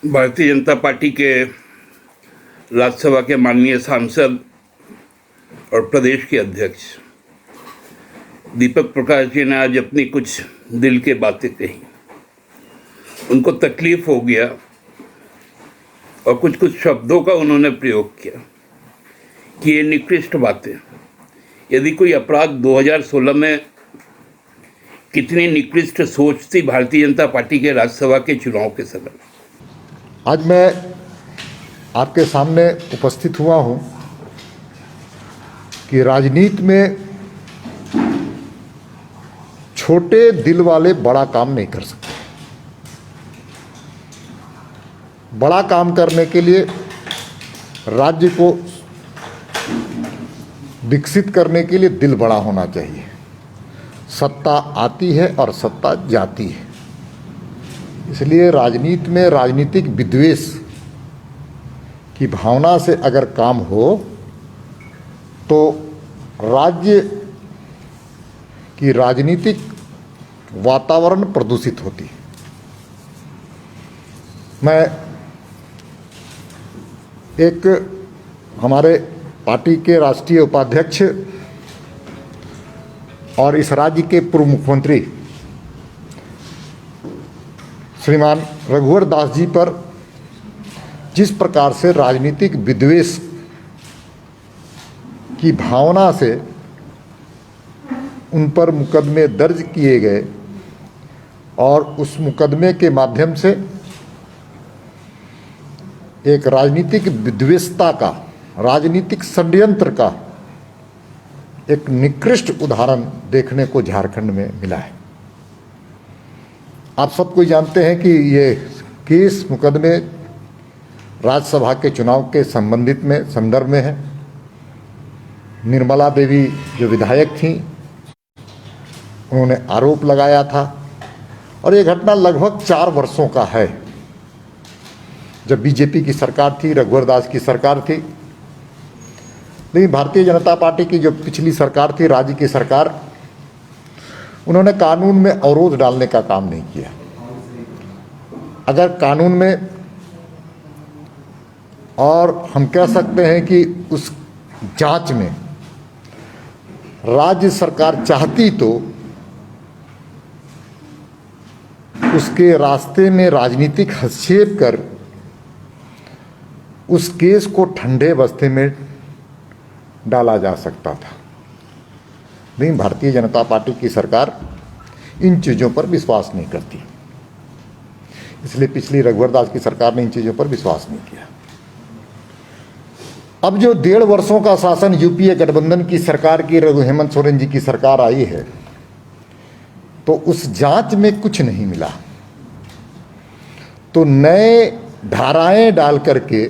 Bharatiya Janata party के राज्यसभा के माननीय सांसद और प्रदेश के अध्यक्ष दीपक प्रकाश जी ने आज अपनी कुछ दिल की बातें कही। उनको तकलीफ हो गया और कुछ कुछ शब्दों का उन्होंने प्रयोग किया कि ये निकृष्ट बातें। यदि कोई अपराध 2016 में कितनी निकृष्ट सोच थी भारतीय जनता पार्टी के राज्यसभा के चुनाव के समय। आज मैं आपके सामने उपस्थित हुआ हूं कि राजनीति में छोटे दिल वाले बड़ा काम नहीं कर सकते। बड़ा काम करने के लिए राज्य को विकसित करने के लिए दिल बड़ा होना चाहिए। सत्ता आती है और सत्ता जाती है, इसलिए राजनीति में राजनीतिक विद्वेष की भावना से अगर काम हो तो राज्य की राजनीतिक वातावरण प्रदूषित होती है। मैं एक हमारे पार्टी के राष्ट्रीय उपाध्यक्ष और इस राज्य के पूर्व मुख्यमंत्री श्रीमान रघुवर दास जी पर जिस प्रकार से राजनीतिक विद्वेष की भावना से उन पर मुकदमे दर्ज किए गए और उस मुकदमे के माध्यम से एक राजनीतिक विद्वेषता का, राजनीतिक षड्यंत्र का एक निकृष्ट उदाहरण देखने को झारखंड में मिला है। आप सबको जानते हैं कि ये केस मुकदमे राज्यसभा के चुनाव के संदर्भ में है। निर्मला देवी जो विधायक थीं, उन्होंने आरोप लगाया था और ये घटना लगभग 4 वर्षों का है। जब बीजेपी की सरकार थी, रघुवर दास की सरकार थी, लेकिन भारतीय जनता पार्टी की जो पिछली सरकार थी, राज्य की सरकार, उन्होंने कानून में अवरोध डालने का काम नहीं किया। अगर कानून में, और हम कह सकते हैं कि उस जांच में राज्य सरकार चाहती तो उसके रास्ते में राजनीतिक हस्तक्षेप कर उस केस को ठंडे बस्ते में डाला जा सकता था। लेकिन भारतीय जनता पार्टी की सरकार इन चीज़ों पर विश्वास नहीं करती, इसलिए पिछली रघुवर दास की सरकार ने इन चीज़ों पर विश्वास नहीं किया। अब जो 1.5 वर्षों का शासन यूपीए गठबंधन की सरकार की, हेमंत सोरेन जी की सरकार आई है, तो उस जांच में कुछ नहीं मिला। तो नए धाराएं डाल करके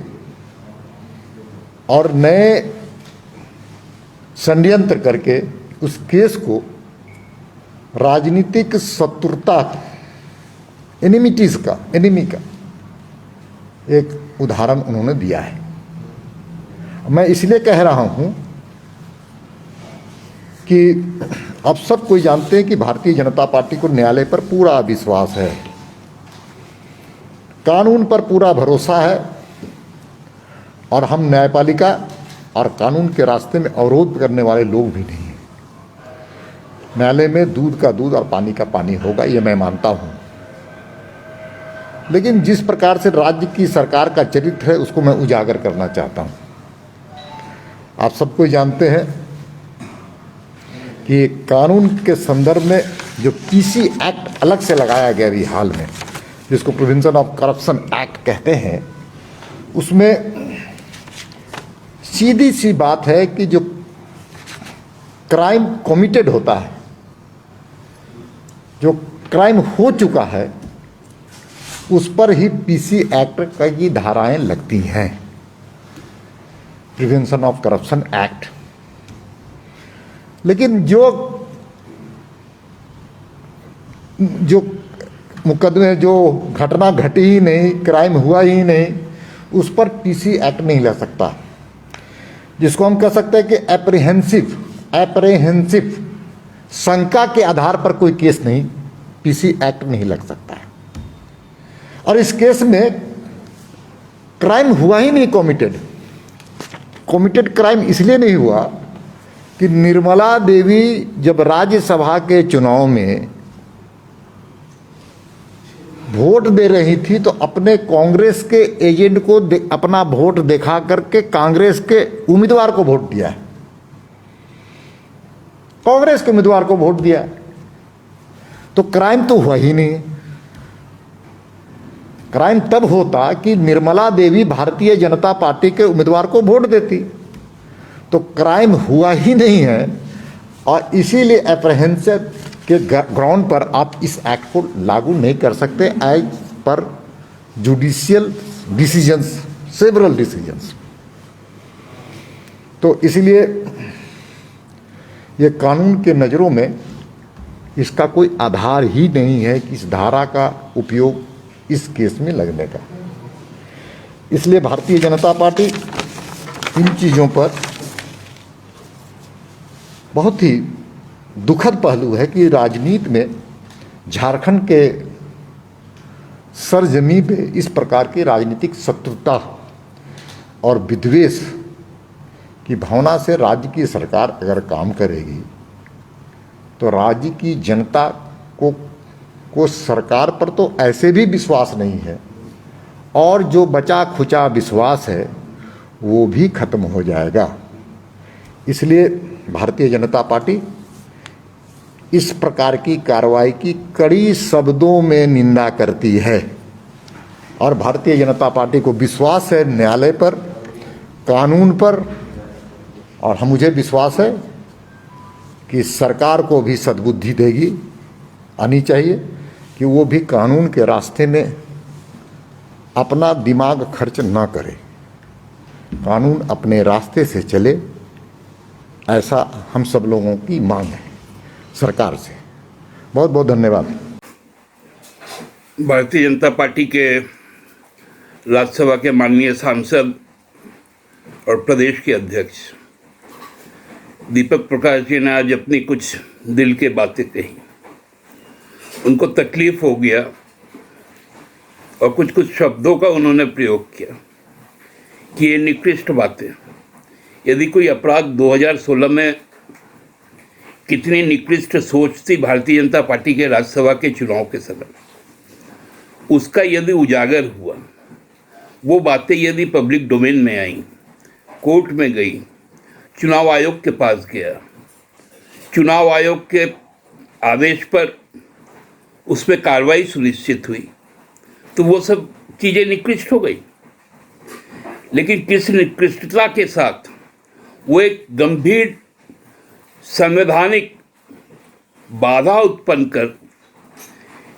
और नए षड्यंत्र करके उस केस को राजनीतिक शत्रुता, एनिमी का एक उदाहरण उन्होंने दिया है। मैं इसलिए कह रहा हूं कि अब सब कोई जानते हैं कि भारतीय जनता पार्टी को न्यायालय पर पूरा विश्वास है, कानून पर पूरा भरोसा है, और हम न्यायपालिका और कानून के रास्ते में अवरोध करने वाले लोग भी नहीं हैं। न्यायालय में दूध का दूध और पानी का पानी होगा, ये मैं मानता हूं। लेकिन जिस प्रकार से राज्य की सरकार का चरित्र है, उसको मैं उजागर करना चाहता हूं। आप सबको जानते हैं कि कानून के संदर्भ में जो पीसी एक्ट अलग से लगाया गया अभी हाल में, जिसको प्रिवेंशन ऑफ करप्शन एक्ट कहते हैं, उसमें सीधी सी बात है कि जो क्राइम कमिटेड होता है, जो क्राइम हो चुका है, उस पर ही पीसी एक्ट की धाराएं लगती हैं, प्रिवेंशन ऑफ करप्शन एक्ट। लेकिन जो मुकदमे, जो घटना घटी ही नहीं, क्राइम हुआ ही नहीं, उस पर पीसी एक्ट नहीं लग सकता। जिसको हम कह सकते हैं कि एप्रेहेंसिव शंका के आधार पर कोई केस नहीं, पीसी एक्ट नहीं लग सकता है। और इस केस में क्राइम हुआ ही नहीं कॉमिटेड क्राइम इसलिए नहीं हुआ कि निर्मला देवी जब राज्यसभा के चुनाव में वोट दे रही थी तो अपने कांग्रेस के एजेंट को अपना वोट दिखा करके कांग्रेस के उम्मीदवार को वोट दिया है, कांग्रेस के उम्मीदवार को वोट दिया है। तो क्राइम तो हुआ ही नहीं। क्राइम तब होता कि निर्मला देवी भारतीय जनता पार्टी के उम्मीदवार को वोट देती। तो क्राइम हुआ ही नहीं है और इसीलिए एप्रहेंशन के ग्राउंड पर आप इस एक्ट को लागू नहीं कर सकते as per judicial decisions, several decisions. तो इसलिए ये कानून के नज़रों में इसका कोई आधार ही नहीं है कि इस धारा का उपयोग इस केस में लगने का। इसलिए भारतीय जनता पार्टी इन चीज़ों पर बहुत ही दुखद पहलू है कि राजनीति में झारखंड के सरजमी पे इस प्रकार की राजनीतिक शत्रुता और विद्वेष की भावना से राज्य की सरकार अगर काम करेगी तो राज्य की जनता को सरकार पर तो ऐसे भी विश्वास नहीं है और जो बचा खुचा विश्वास है वो भी खत्म हो जाएगा। इसलिए भारतीय जनता पार्टी इस प्रकार की कार्रवाई की कड़ी शब्दों में निंदा करती है और भारतीय जनता पार्टी को विश्वास है न्यायालय पर, कानून पर, और मुझे विश्वास है कि सरकार को भी सद्बुद्धि देगी आनी चाहिए कि वो भी कानून के रास्ते में अपना दिमाग खर्च ना करे, कानून अपने रास्ते से चले, ऐसा हम सब लोगों की मांग है सरकार से। बहुत बहुत धन्यवाद। भारतीय जनता पार्टी के राज्यसभा के माननीय सांसद और प्रदेश के अध्यक्ष दीपक प्रकाश जी ने आज अपनी कुछ दिल की बातें कही। उनको तकलीफ हो गया और कुछ कुछ शब्दों का उन्होंने प्रयोग किया कि ये निकृष्ट बातें। यदि कोई अपराध 2016 में कितनी निकृष्ट सोच थी भारतीय जनता पार्टी के राज्यसभा के चुनाव के समय, उसका यदि उजागर हुआ, वो बातें यदि पब्लिक डोमेन में आई, कोर्ट में गई, चुनाव आयोग के पास गया, चुनाव आयोग के आदेश पर उस पर कार्रवाई सुनिश्चित हुई, तो वो सब चीज़ें निकृष्ट हो गई। लेकिन किस निकृष्टता के साथ वो एक गंभीर संवैधानिक बाधा उत्पन्न कर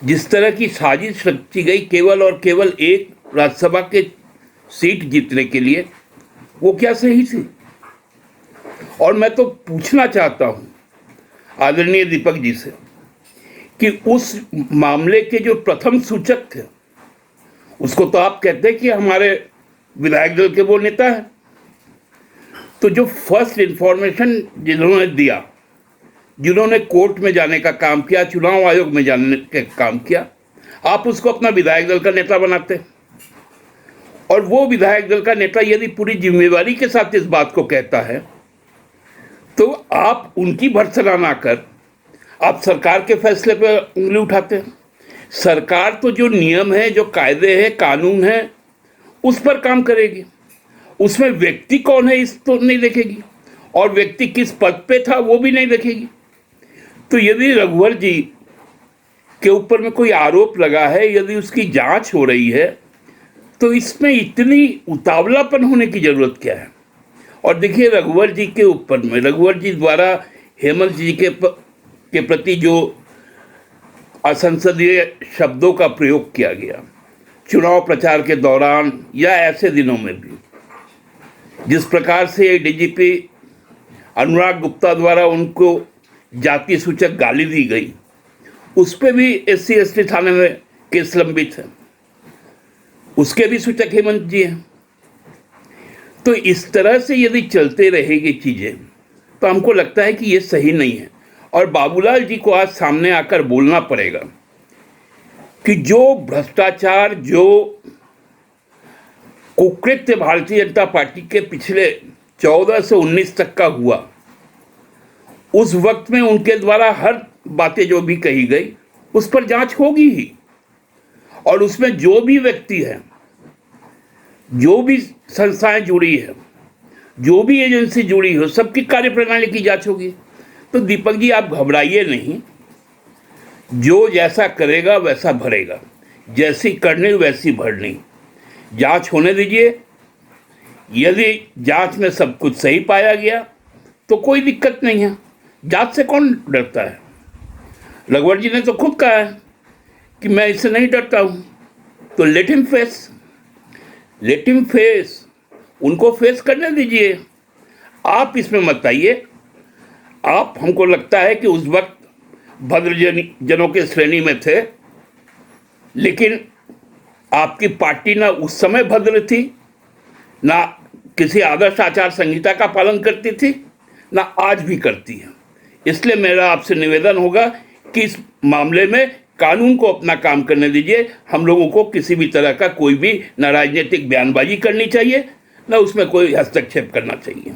जिस तरह की साजिश रची गई केवल और केवल एक राज्यसभा के सीट जीतने के लिए, वो क्या सही थी? और मैं तो पूछना चाहता हूँ आदरणीय दीपक जी से कि उस मामले के जो प्रथम सूचक थे, उसको तो आप कहते हैं कि हमारे विधायक दल के वो नेता है, तो जो फर्स्ट इंफॉर्मेशन जिन्होंने दिया, जिन्होंने कोर्ट में जाने का काम किया, चुनाव आयोग में जाने का काम किया, आप उसको अपना विधायक दल का नेता बनाते। और वो विधायक दल का नेता यदि पूरी जिम्मेवारी के साथ इस बात को कहता है तो आप उनकी भर्त्सना ना कर आप सरकार के फैसले पर उंगली उठाते हैं। सरकार तो जो नियम है, जो कायदे हैं, कानून है, उस पर काम करेगी। उसमें व्यक्ति कौन है इस तो नहीं देखेगी और व्यक्ति किस पद पे था वो भी नहीं देखेगी। तो यदि रघुवर जी के ऊपर में कोई आरोप लगा है, यदि उसकी जांच हो रही है, तो इसमें इतनी उतावलापन होने की जरूरत क्या है? और देखिए रघुवर जी के ऊपर में रघुवर जी द्वारा हेमंत जी के प्रति जो असंसदीय शब्दों का प्रयोग किया गया चुनाव प्रचार के दौरान या ऐसे दिनों में भी, जिस प्रकार से डीजीपी अनुराग गुप्ता द्वारा उनको जाति सूचक गाली दी गई, उस पर भी SC/ST थाने में केस लंबित है, उसके भी सूचक हेमंत जी हैं। तो इस तरह से यदि चलते रहेगी चीज़ें तो हमको लगता है कि ये सही नहीं है और बाबूलाल जी को आज सामने आकर बोलना पड़ेगा कि जो भ्रष्टाचार, जो कुकृत्य भारतीय जनता पार्टी के पिछले 14 से 19 तक का हुआ, उस वक्त में उनके द्वारा हर बातें जो भी कही गई उस पर जांच होगी ही, और उसमें जो भी व्यक्ति है, जो भी संस्थाएं जुड़ी है, जो भी एजेंसी जुड़ी हो, सबकी कार्यप्रणाली की जांच होगी। तो दीपक जी आप घबराइए नहीं, जो जैसा करेगा वैसा भरेगा, जैसी करनी वैसी भरनी, जांच होने दीजिए। यदि जांच में सब कुछ सही पाया गया तो कोई दिक्कत नहीं है, जांच से कौन डरता है। रघुवर जी ने तो खुद कहा है कि मैं इससे नहीं डरता हूँ, तो लेट हिम फेस, उनको फेस करने दीजिए, आप इसमें मत आइए। आप, हमको लगता है कि उस वक्त भद्र जनों के श्रेणी में थे, लेकिन आपकी पार्टी ना उस समय भद्र थी, ना किसी आदर्श आचार संहिता का पालन करती थी, ना आज भी करती है। इसलिए मेरा आपसे निवेदन होगा कि इस मामले में कानून को अपना काम करने दीजिए। हम लोगों को किसी भी तरह का कोई भी ना राजनीतिक बयानबाजी करनी चाहिए, ना उसमें कोई हस्तक्षेप करना चाहिए।